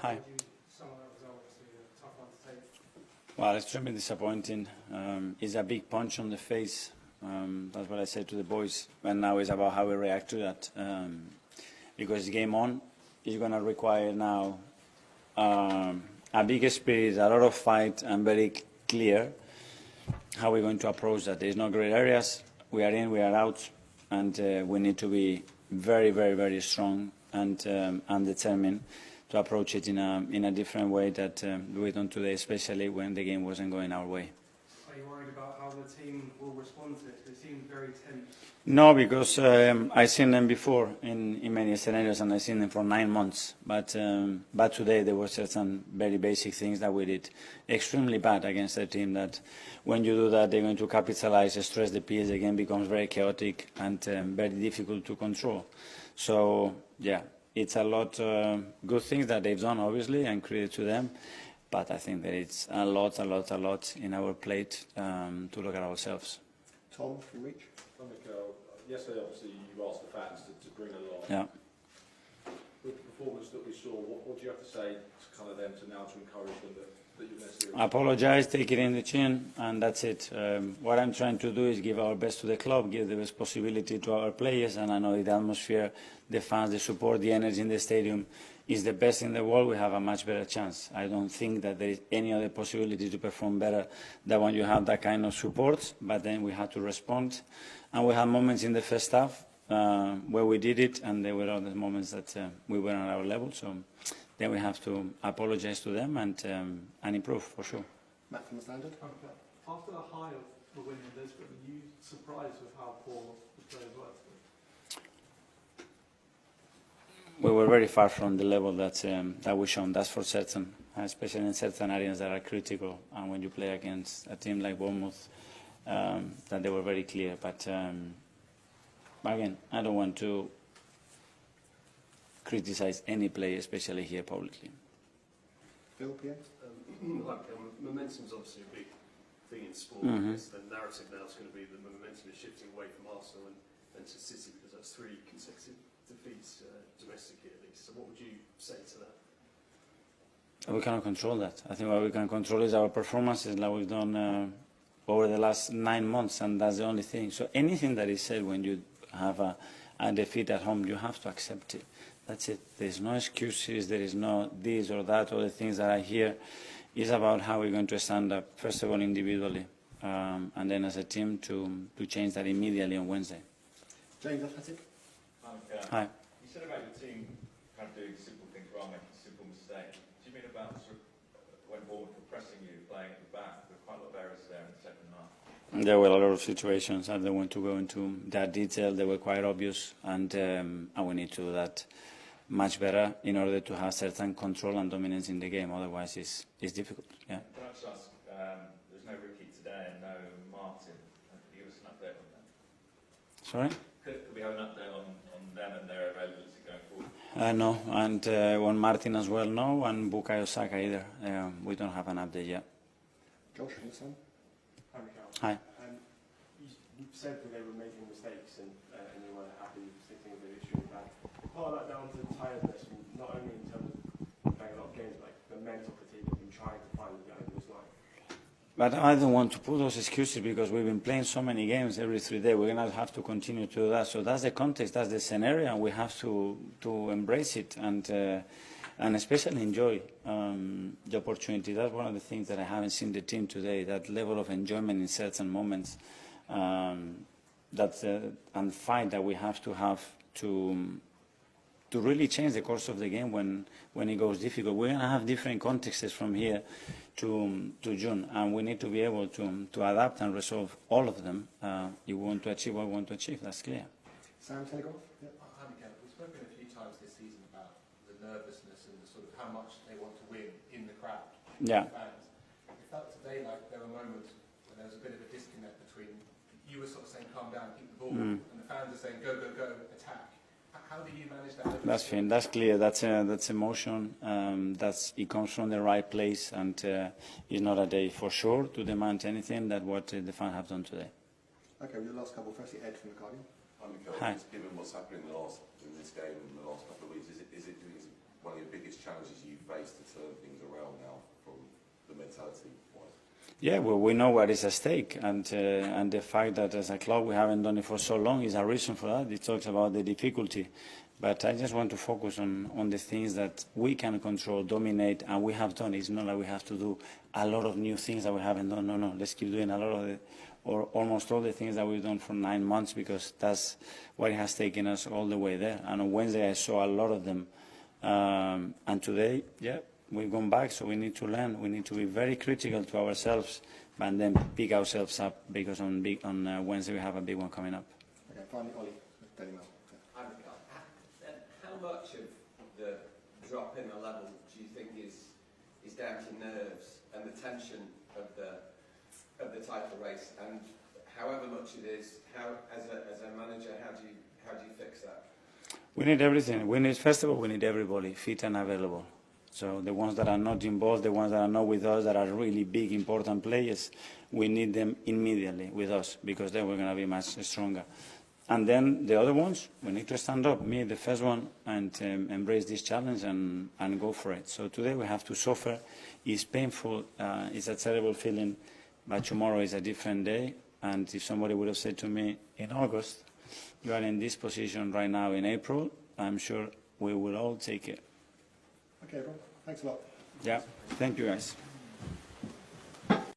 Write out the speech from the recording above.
Hi. Well, extremely disappointing. It's a big punch on the face. That's what I said to the boys. And now it's about how we react to that. Because game on is going to require now a big spirit, a lot of fight, and very clear how we're going to approach that. There's no great areas. We are in, we are out, and we need to be very, very, very strong and determined to approach it in a different way that we done today, especially when the game wasn't going our way. Are you worried about how the team will respond to it? They seem very tense. No, because I've seen them before in many scenarios, and I've seen them for 9 months. But today there were certain very basic things that we did extremely bad against a team that when you do that, they're going to capitalize, stress the PS, the game becomes very chaotic and very difficult to control. So, yeah, it's a lot good things that they've done, obviously, and credit to them. But I think that it's a lot in our plate to look at ourselves. Tom from Reach. Mikel, yesterday obviously you asked the fans to bring along. Yeah. With the performance that we saw, what do you have to say to kind of them to now to encourage them that you're going to see? Apologize, take it in the chin, and that's it. What I'm trying to do is give our best to the club, give the best possibility to our players, and I know the atmosphere, the fans, the support, the energy in the stadium is the best in the world. We have a much better chance. I don't think that there is any other possibility to perform better than when you have that kind of support, but then we had to respond. And we had moments in the first half where we did it, and there were other moments that we were on our level. So then we have to apologize to them and improve, for sure. Matt from the Standard. After the high of the win in Lisbon, are you surprised with how poor the players were? We were very far from the level that we've shown, that's for certain, especially in certain areas that are critical. And when you play against a team like Bournemouth, that they were very clear. But again, I don't want to criticize any player, especially here publicly. Phil, Pierre? Momentum is obviously a big thing in sport. Mm-hmm. The narrative now is going to be the momentum is shifting away from Arsenal and to City, because that's 3 consecutive defeats domestically at least. So what would you say to that? We cannot control that. I think what we can control is our performances like we've done over the last 9 months, and that's the only thing. So anything that is said when you have a defeat at home, you have to accept it. That's it. There's no excuses. There is no this or that or the things that I hear. It's about how we're going to stand up, first of all, individually, and then as a team to change that immediately on Wednesday. James Athletic. Hi. You said about your team kind of doing simple things rather than making simple mistakes. Do you mean about sort of when Bournemouth were pressing you, playing at the back? There were quite a lot of errors there in the second half. There were a lot of situations. I don't want to go into that detail. They were quite obvious, and we need to do that much better in order to have certain control and dominance in the game. Otherwise, it's difficult. Yeah. Can I just ask, there's no Ricky today and no Martin. Can you give us an update on that? Sorry? Could we have an update on them and their availability going forward? No, and on Martin as well, no, and Bukayo Saka either. We don't have an update yet. Josh from the Sun. Hi, Mikel. Hi. You said that they were making mistakes and you weren't happy with sticking with the issue. Part of that down to tiredness, not only in terms of playing a lot of games, but like the mental fatigue of you trying to find what the was like. But I don't want to put those excuses because we've been playing so many games every 3 days. We're going to have to continue to do that. So that's the context, that's the scenario, and we have to embrace it and especially enjoy the opportunity. That's one of the things that I haven't seen the team today, that level of enjoyment in certain moments, and fight that we have to really change the course of the game when it goes difficult. We're going to have different contexts from here to June, and we need to be able to adapt and resolve all of them if we want to achieve what we want to achieve. That's clear. Sam Telegraph. Hi, Mikel. We've spoken a few times this season about the nervousness and the sort of how much they want to win in the crowd. Yeah. Fans. It felt today like there were moments when there was a bit of a disconnect between you were sort of saying calm down, keep the ball, and the fans are saying go, go, go, attack. How do you manage that? That's fine. That's clear. That's emotion. It comes from the right place, and it's not a day for sure to demand anything that what the fans have done today. Okay, with the last couple. Firstly, Ed from the Guardian. Hi, Mikel. Hi. Given what's happened in this game in the last couple of weeks, is it one of your biggest challenges you faced Yeah, well, we know what is at stake, and the fact that as a club we haven't done it for so long is a reason for that. It talks about the difficulty. But I just want to focus on the things that we can control, dominate, and we have done. It's not like we have to do a lot of new things that we haven't done. No, let's keep doing a lot of or almost all the things that we've done for 9 months, because that's what has taken us all the way there. And on Wednesday I saw a lot of them. And today, yeah, we've gone back, so we need to learn. We need to be very critical to ourselves, and then pick ourselves up, because on Wednesday we have a big one coming up. Okay, finally, Ollie, Daily Mail. How much of the drop in the level do you think is down to nerves and the tension of the title race? And however much it is, as a manager, how do you fix that? We need everything. First of all, we need everybody fit and available. So the ones that are not involved, the ones that are not with us, that are really big, important players, we need them immediately with us, because then we're going to be much stronger. And then the other ones, we need to stand up, me the first one, and embrace this challenge and go for it. So today we have to suffer. It's painful. It's a terrible feeling, but tomorrow is a different day. And if somebody would have said to me in August, you are in this position right now in April, I'm sure we will all take it. Okay, everyone. Thanks a lot. Yeah, thank you guys.